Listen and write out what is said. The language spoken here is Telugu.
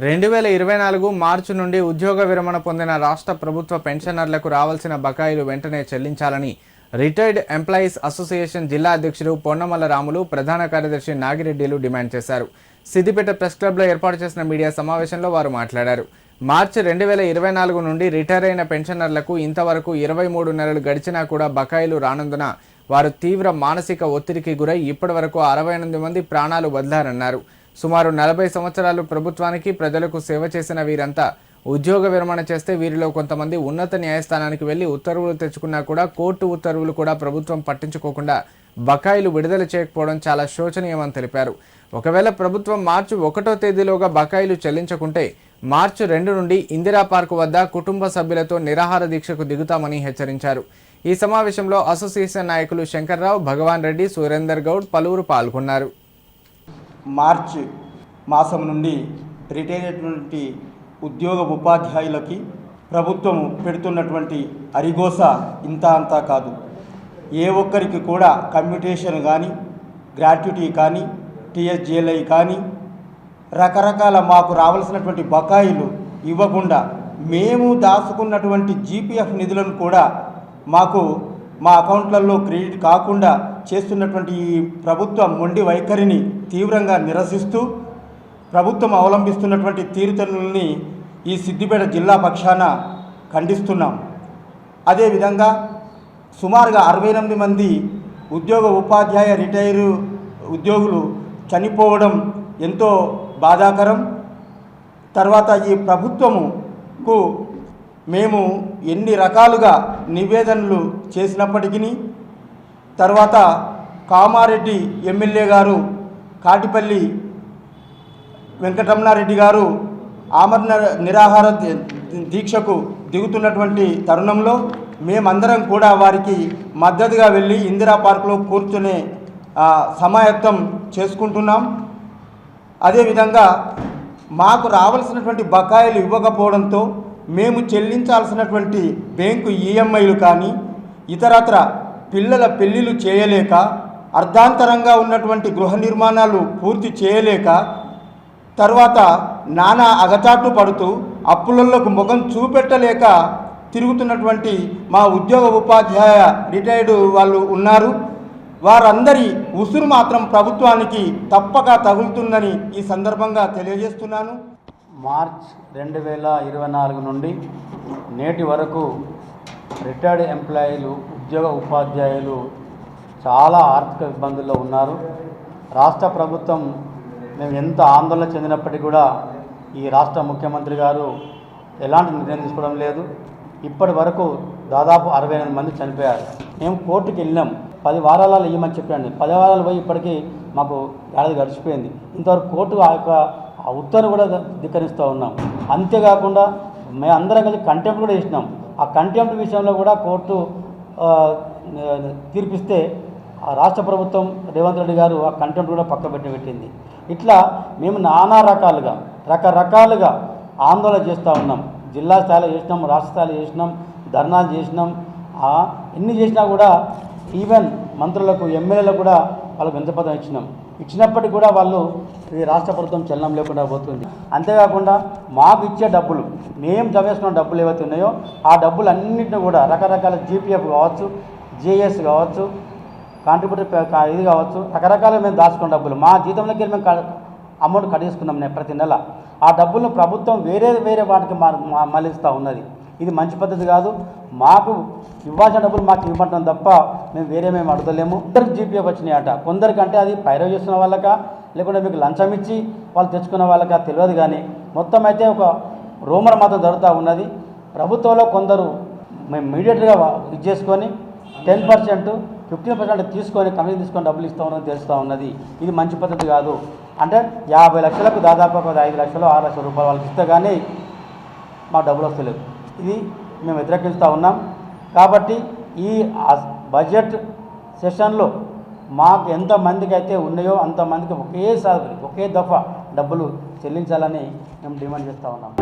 2024 మార్చి నుండి ఉద్యోగ విరమణ పొందిన రాష్ట్ర ప్రభుత్వ పెన్షనర్లకు రావాల్సిన బకాయిలు వెంటనే చెల్లించాలని రిటైర్డ్ ఎంప్లాయీస్ అసోసియేషన్ జిల్లా అధ్యక్షుడు పొన్నమల్ల రాములు, ప్రధాన కార్యదర్శి నాగిరెడ్డిలు డిమాండ్ చేశారు. సిద్దిపేట ప్రెస్ క్లబ్లో ఏర్పాటు చేసిన మీడియా సమావేశంలో వారు మాట్లాడారు. మార్చి 2024 నుండి రిటైర్ అయిన పెన్షనర్లకు ఇంతవరకు 23 నెలలు గడిచినా కూడా బకాయిలు రానందున వారు తీవ్ర మానసిక ఒత్తిడికి గురై ఇప్పటివరకు 68 మంది ప్రాణాలు వదిలారన్నారు. సుమారు 40 సంవత్సరాలు ప్రభుత్వానికి ప్రజలకు సేవ చేసిన వీరంతా ఉద్యోగ విరమణ చేస్తే వీరిలో కొంతమంది ఉన్నత న్యాయస్థానానికి వెళ్లి ఉత్తర్వులు తెచ్చుకున్నా కూడా కోర్టు ఉత్తర్వులు కూడా ప్రభుత్వం పట్టించుకోకుండా బకాయిలు విడుదల చేయకపోవడం చాలా శోచనీయమని తెలిపారు. ఒకవేళ ప్రభుత్వం మార్చి 1వ తేదీలోగా బకాయిలు చెల్లించకుంటే మార్చి 2 నుండి ఇందిరా పార్క్ వద్ద కుటుంబ సభ్యులతో నిరాహార దీక్షకు దిగుతామని హెచ్చరించారు. ఈ సమావేశంలో అసోసియేషన్ నాయకులు శంకర్రావు, భగవాన్ రెడ్డి, సురేందర్ గౌడ్ పలువురు పాల్గొన్నారు. మార్చి మాసం నుండి రిటైర్ అయినటువంటి ఉద్యోగ ఉపాధ్యాయులకి ప్రభుత్వం పెడుతున్నటువంటి అరిగోస ఇంత అంతా కాదు. ఏ ఒక్కరికి కూడా కమ్యూటేషన్ కానీ, గ్రాట్యుటీ కానీ, టీఎస్జేఎల్ఐ కానీ రకరకాల మాకు రావాల్సినటువంటి బకాయిలు ఇవ్వకుండా మేము దాచుకున్నటువంటి జీపీఎఫ్ నిధులను కూడా మాకు మా అకౌంట్లలో క్రెడిట్ కాకుండా చేస్తున్నటువంటి ఈ ప్రభుత్వం మొండి వైఖరిని తీవ్రంగా నిరసిస్తూ ప్రభుత్వం అవలంబిస్తున్నటువంటి తీరుతెన్నుల్ని ఈ సిద్దిపేట జిల్లా పక్షాన ఖండిస్తున్నాం. అదేవిధంగా సుమారుగా 68 మంది ఉద్యోగ ఉపాధ్యాయ రిటైరు ఉద్యోగులు చనిపోవడం ఎంతో బాధాకరం. తర్వాత ఈ ప్రభుత్వముకు మేము ఎన్ని రకాలుగా నివేదనలు చేసినప్పటికీ తర్వాత కామారెడ్డి ఎమ్మెల్యే గారు, కాటిపల్లి వెంకటరమణారెడ్డి గారు ఆమరణ నిరాహార దీక్షకు దిగుతున్నటువంటి తరుణంలో మేమందరం కూడా వారికి మద్దతుగా వెళ్ళి ఇందిరా పార్కులో కూర్చునే సమాయత్తం చేసుకుంటున్నాం. అదేవిధంగా మాకు రావాల్సినటువంటి బకాయిలు ఇవ్వకపోవడంతో మేము చెల్లించాల్సినటువంటి బ్యాంకు ఈఎంఐలు కానీ ఇతరత్ర పిల్లల పెళ్లిళ్ళు చేయలేక, అర్ధాంతరంగా ఉన్నటువంటి గృహ నిర్మాణాలు పూర్తి చేయలేక, తర్వాత నానా అగచాట్లు పడుతూ అప్పులకు ముఖం చూపెట్టలేక తిరుగుతున్నటువంటి మా ఉద్యోగ ఉపాధ్యాయ రిటైర్డ్ వాళ్ళు ఉన్నారు. వారందరి ఉసురు మాత్రం ప్రభుత్వానికి తప్పక తగులుతుందని ఈ సందర్భంగా తెలియజేస్తున్నాను. మార్చ్ 2024 నుండి నేటి వరకు రిటైర్డ్ ఎంప్లాయీలు, ఉద్యోగ ఉపాధ్యాయులు చాలా ఆర్థిక ఇబ్బందుల్లో ఉన్నారు. రాష్ట్ర ప్రభుత్వం మేము ఎంత ఆందోళన చెందినప్పటికీ కూడా ఈ రాష్ట్ర ముఖ్యమంత్రి గారు ఎలాంటి నిర్ణయం తీసుకోవడం లేదు. ఇప్పటి వరకు దాదాపు 68 మంది చనిపోయారు. మేము కోర్టుకి వెళ్ళినాం. 10 వారాలలో ఇవ్వమని చెప్పండి. 10 వారాలు పోయి ఇప్పటికీ మాకు ఏడాది గడిచిపోయింది. ఇంతవరకు కోర్టు ఆ ఉత్తర్వు కూడా ధిక్కరిస్తూ ఉన్నాం. అంతేకాకుండా మేము అందరం కలిసి కంటెంప్ట్ కూడా చేసినాం. ఆ కంటెంప్ట్ విషయంలో కూడా కోర్టు తీర్పిస్తే ఆ రాష్ట్ర ప్రభుత్వం రేవంత్ రెడ్డి గారు ఆ కంటెంప్ట్ కూడా పెట్టింది. ఇట్లా మేము నానా రకరకాలుగా ఆందోళన చేస్తూ ఉన్నాం. జిల్లా స్థాయిలో చేసినాం, రాష్ట్ర స్థాయిలో చేసినాం, ధర్నాలు చేసినాం. ఎన్ని చేసినా కూడా ఈవెన్ మంత్రులకు, ఎమ్మెల్యేలకు కూడా వాళ్ళకు వినతిపత్రం ఇచ్చినప్పటికీ కూడా వాళ్ళు ఈ రాష్ట్ర ప్రభుత్వం చలనం లేకుండా పోతుంది. అంతేకాకుండా మాకు ఇచ్చే డబ్బులు, మేము జమ చేసుకున్న డబ్బులు ఏవైతే ఉన్నాయో ఆ డబ్బులు అన్నింటినీ కూడా రకరకాల జీపీఎఫ్ కావచ్చు, జేఎస్ కావచ్చు, కాంట్రిబ్యూటర్ ఇది కావచ్చు, రకరకాలుగా మేము దాచుకున్న డబ్బులు మా జీతంలోకి మేము అమౌంట్ కట్ చేసుకున్నాం ప్రతి నెల. ఆ డబ్బులను ప్రభుత్వం వేరే వాటికి మళ్ళిస్తూ ఉన్నది. ఇది మంచి పద్ధతి కాదు. మాకు ఇవ్వాల్సిన డబ్బులు మాకు ఇవ్వటం తప్ప మేము అడగలేము. కొందరికి జీపీఎఫ్ వచ్చినాయట, కొందరికంటే అది పైరవ్ చేస్తున్న వాళ్ళక, లేకుంటే మీకు లంచం ఇచ్చి వాళ్ళు తెచ్చుకున్న వాళ్ళక తెలియదు. కానీ మొత్తం అయితే ఒక రూమర్ మాత్రం జరుగుతూ ఉన్నది. ప్రభుత్వంలో కొందరు మేము ఇమీడియట్గా ఇది చేసుకొని 10%, 15% తీసుకొని కమిషన్ తీసుకొని డబ్బులు ఇస్తూ ఉన్నారని తెలుస్తూ ఉన్నది. ఇది మంచి పద్ధతి కాదు. అంటే 50 లక్షలకు దాదాపు 5 లక్షలు 6 లక్షల రూపాయలు వాళ్ళకి ఇస్తే కానీ మా డబ్బులు వస్తలేదు. ఇది మేము వ్యతిరేకిస్తూ ఉన్నాం. కాబట్టి ఈ బడ్జెట్ సెషన్లో మాకు ఎంతమందికి అయితే ఉన్నాయో అంతమందికి ఒకే దఫా డబ్బులు చెల్లించాలని మేము డిమాండ్ చేస్తూ ఉన్నాం.